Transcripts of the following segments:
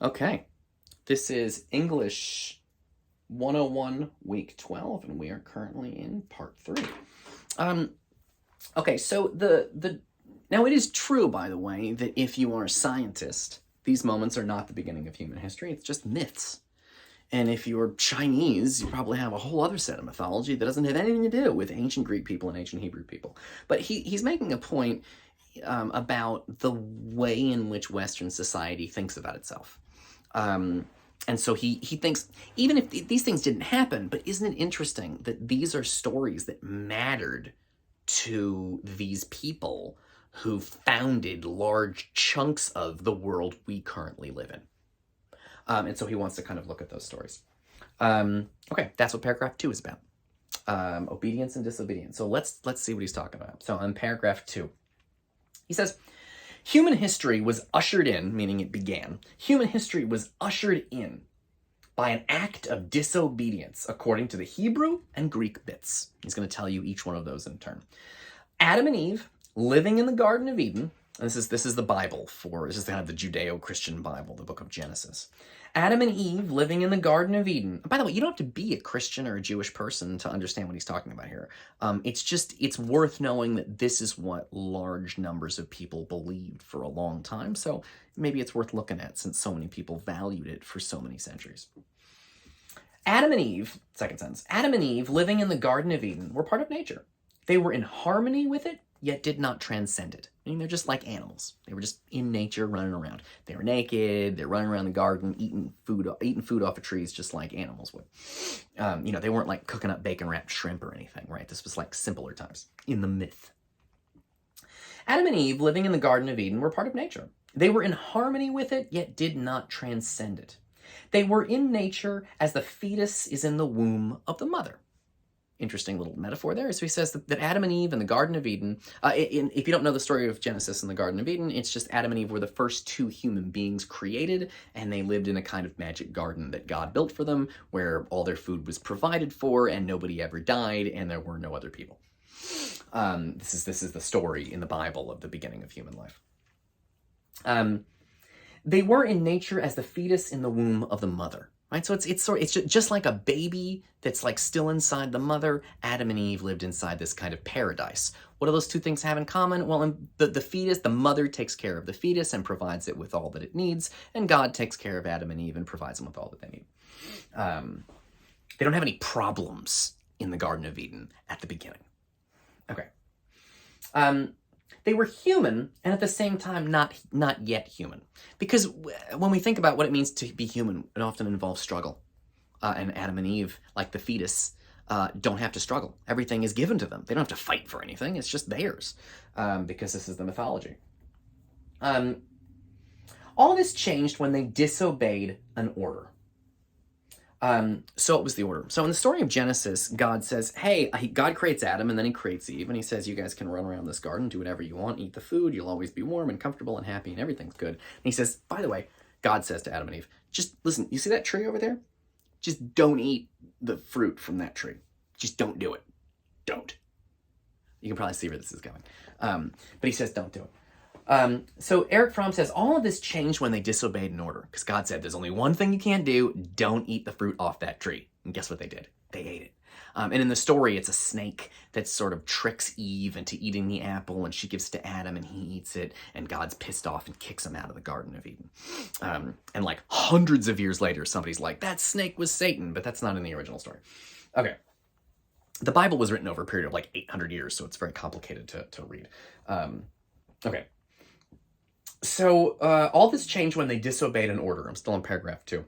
Okay, this is English 101, week 12, and we are currently in part 3. Okay, so now it is true, by the way, that if you are a scientist, these moments are not the beginning of human history. It's just myths. And if you're Chinese, you probably have a whole other set of mythology that doesn't have anything to do with ancient Greek people and ancient Hebrew people. But he's making a point about the way in which Western society thinks about itself. And so he thinks, even if these things didn't happen, but isn't it interesting that these are stories that mattered to these people who founded large chunks of the world we currently live in? And so he wants to kind of look at those stories. Okay, that's what paragraph 2 is about. Obedience and disobedience. So let's see what he's talking about. So on paragraph 2, he says, human history was ushered in, meaning it began. Human history was ushered in by an act of disobedience, according to the Hebrew and Greek myths. He's going to tell you each one of those in turn. Adam and Eve, living in the Garden of Eden. This is the Bible this is kind of the Judeo-Christian Bible, the book of Genesis. Adam and Eve living in the Garden of Eden. By the way, you don't have to be a Christian or a Jewish person to understand what he's talking about here. It's worth knowing that this is what large numbers of people believed for a long time. So maybe it's worth looking at since so many people valued it for so many centuries. Adam and Eve, second sentence, Adam and Eve living in the Garden of Eden were part of nature. They were in harmony with it, yet did not transcend it. I mean, they're just like animals. They were just in nature running around. They were naked, they're running around the garden, eating food off of trees just like animals would. They weren't like cooking up bacon-wrapped shrimp or anything, right? This was like simpler times in the myth. Adam and Eve living in the Garden of Eden were part of nature. They were in harmony with it, yet did not transcend it. They were in nature as the fetus is in the womb of the mother. Interesting little metaphor there. So he says that Adam and Eve in the Garden of Eden, if you don't know the story of Genesis and the Garden of Eden, it's just Adam and Eve were the first two human beings created, and they lived in a kind of magic garden that God built for them, where all their food was provided for, and nobody ever died, and there were no other people. This is the story in the Bible of the beginning of human life. They were in nature as the fetus in the womb of the mother. Right, so it's just like a baby that's like still inside the mother. Adam and Eve lived inside this kind of paradise. What do those two things have in common? Well, the fetus, the mother takes care of the fetus and provides it with all that it needs, and God takes care of Adam and Eve and provides them with all that they need. They don't have any problems in the Garden of Eden at the beginning. Okay. They were human, and at the same time, not yet human. Because when we think about what it means to be human, it often involves struggle. And Adam and Eve, like the fetus, don't have to struggle. Everything is given to them. They don't have to fight for anything. It's just theirs, because this is the mythology. All this changed when they disobeyed an order. So it was the order. So in the story of Genesis, God says, hey, God creates Adam and then he creates Eve, and he says, you guys can run around this garden, do whatever you want, eat the food, you'll always be warm and comfortable and happy and everything's good. And he says, by the way, God says to Adam and Eve, just listen, you see that tree over there? Just don't eat the fruit from that tree. Just don't do it. Don't. You can probably see where this is going. But he says, don't do it. So Eric Fromm says, all of this changed when they disobeyed an order, because God said, there's only one thing you can't do, don't eat the fruit off that tree. And guess what they did? They ate it. And in the story, it's a snake that sort of tricks Eve into eating the apple, and she gives it to Adam, and he eats it, and God's pissed off and kicks him out of the Garden of Eden. And like hundreds of years later, somebody's like, that snake was Satan, but that's not in the original story. Okay. The Bible was written over a period of like 800 years, so it's very complicated to read. Okay. So all this changed when they disobeyed an order. I'm still in paragraph 2.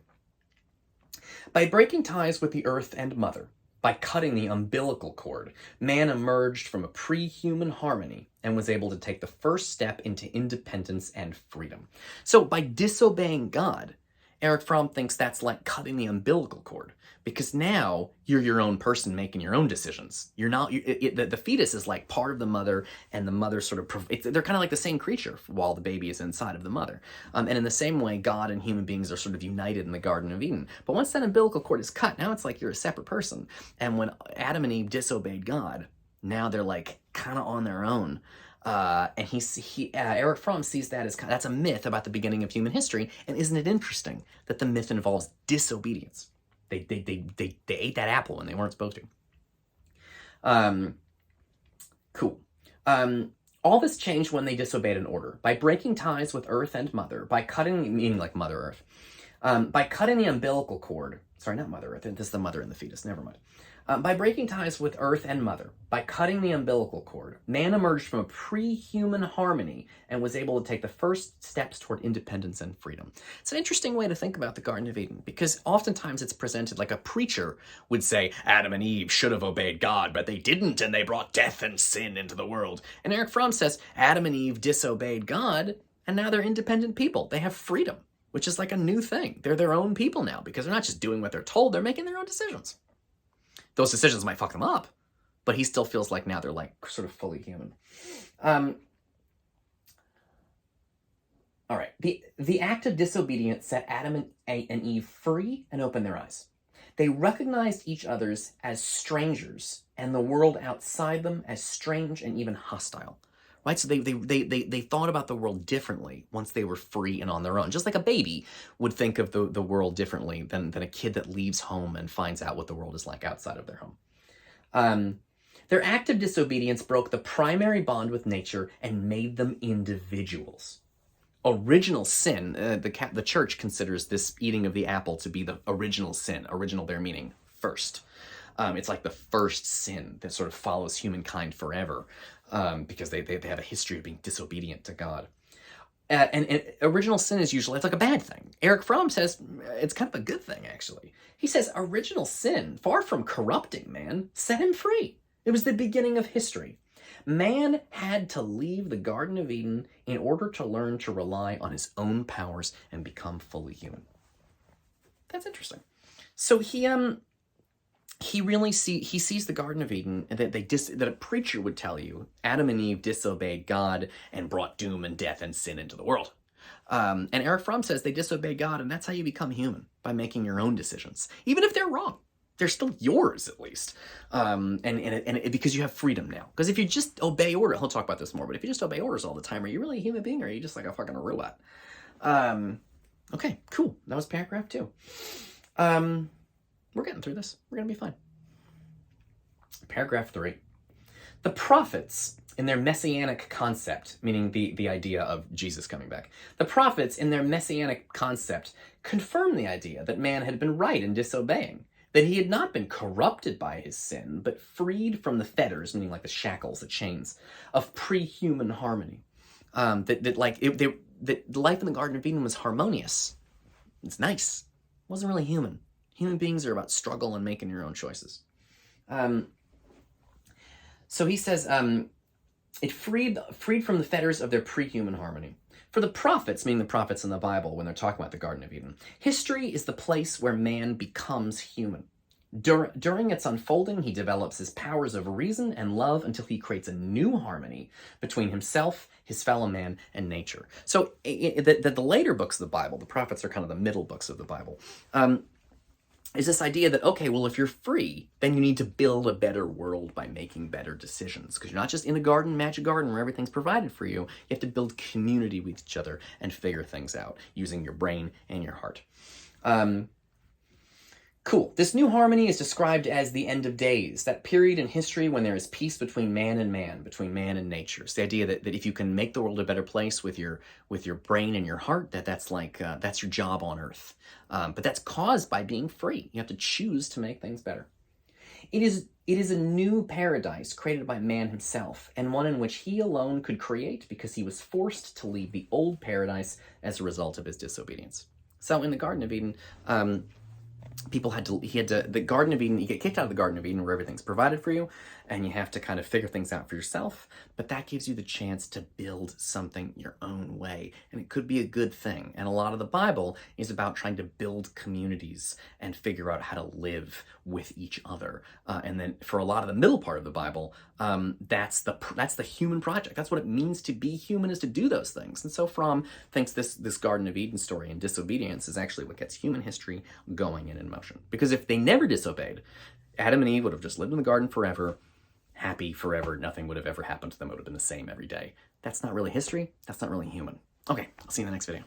By breaking ties with the earth and mother, by cutting the umbilical cord, man emerged from a pre-human harmony and was able to take the first step into independence and freedom. So by disobeying God, Eric Fromm thinks that's like cutting the umbilical cord, because now you're your own person making your own decisions. You're not, the fetus is like part of the mother, and the mother sort of, they're kind of like the same creature while the baby is inside of the mother. And in the same way, God and human beings are sort of united in the Garden of Eden. But once that umbilical cord is cut, now it's like you're a separate person. And when Adam and Eve disobeyed God, now they're like kind of on their own. And Eric Fromm sees that as that's a myth about the beginning of human history. And isn't it interesting that the myth involves disobedience? They ate that apple when they weren't supposed to. Cool. All this changed when they disobeyed an order. By breaking ties with Earth and Mother, by cutting, meaning like Mother Earth, by cutting the umbilical cord, sorry, not Mother Earth, this is the mother and the fetus, never mind. By breaking ties with Earth and Mother, by cutting the umbilical cord, man emerged from a pre-human harmony and was able to take the first steps toward independence and freedom. It's an interesting way to think about the Garden of Eden, because oftentimes it's presented like a preacher would say, Adam and Eve should have obeyed God, but they didn't, and they brought death and sin into the world. And Eric Fromm says, Adam and Eve disobeyed God, and now they're independent people. They have freedom, which is like a new thing. They're their own people now, because they're not just doing what they're told, they're making their own decisions. Those decisions might fuck them up, but he still feels like now they're like sort of fully human. All right. The act of disobedience set Adam and Eve free and opened their eyes. They recognized each other's as strangers and the world outside them as strange and even hostile. Right? So they thought about the world differently once they were free and on their own. Just like a baby would think of the world differently than a kid that leaves home and finds out what the world is like outside of their home. Their act of disobedience broke the primary bond with nature and made them individuals. Original sin, the church considers this eating of the apple to be the original sin. Original there meaning first. It's like the first sin that sort of follows humankind forever, because they have a history of being disobedient to God. And original sin is usually, it's like a bad thing. Eric Fromm says it's kind of a good thing, actually. He says original sin, far from corrupting man, set him free. It was the beginning of history. Man had to leave the Garden of Eden in order to learn to rely on his own powers and become fully human. That's interesting. So he sees the Garden of Eden, and that a preacher would tell you Adam and Eve disobeyed God and brought doom and death and sin into the world. And Eric Fromm says they disobey God, and that's how you become human, by making your own decisions, even if they're wrong. They're still yours, at least, because you have freedom now. Because if you just obey orders, he'll talk about this more, but if you just obey orders all the time, are you really a human being, or are you just like a fucking robot? Okay, cool. That was paragraph 2. We're getting through this. We're going to be fine. Paragraph 3. The prophets, in their messianic concept, meaning the idea of Jesus coming back, the prophets, in their messianic concept, confirm the idea that man had been right in disobeying, that he had not been corrupted by his sin, but freed from the fetters, meaning like the shackles, the chains, of pre-human harmony. That life in the Garden of Eden was harmonious. It's nice. It wasn't really human. Human beings are about struggle and making your own choices. So he says, it freed from the fetters of their pre-human harmony. For the prophets, meaning the prophets in the Bible, when they're talking about the Garden of Eden, history is the place where man becomes human. During its unfolding, he develops his powers of reason and love until he creates a new harmony between himself, his fellow man, and nature. So the later books of the Bible, the prophets are kind of the middle books of the Bible, is this idea that, okay, well, if you're free, then you need to build a better world by making better decisions. Because you're not just in a garden, magic garden, where everything's provided for you. You have to build community with each other and figure things out using your brain and your heart. Cool. This new harmony is described as the end of days, that period in history when there is peace between man, between man and nature. It's the idea that if you can make the world a better place with your brain and your heart, that's your job on earth. But that's caused by being free. You have to choose to make things better. It is a new paradise created by man himself, and one in which he alone could create because he was forced to leave the old paradise as a result of his disobedience. So in the Garden of Eden, the Garden of Eden, you get kicked out of the Garden of Eden where everything's provided for you, and you have to kind of figure things out for yourself, but that gives you the chance to build something your own way, and it could be a good thing. And a lot of the Bible is about trying to build communities and figure out how to live with each other. And then for a lot of the middle part of the Bible, that's the human project. That's what it means to be human, is to do those things. And so Fromm thinks this Garden of Eden story and disobedience is actually what gets human history going and in motion. Because if they never disobeyed, Adam and Eve would have just lived in the garden forever, happy forever, nothing would have ever happened to them, it would have been the same every day. That's not really history, that's not really human. Okay, I'll see you in the next video.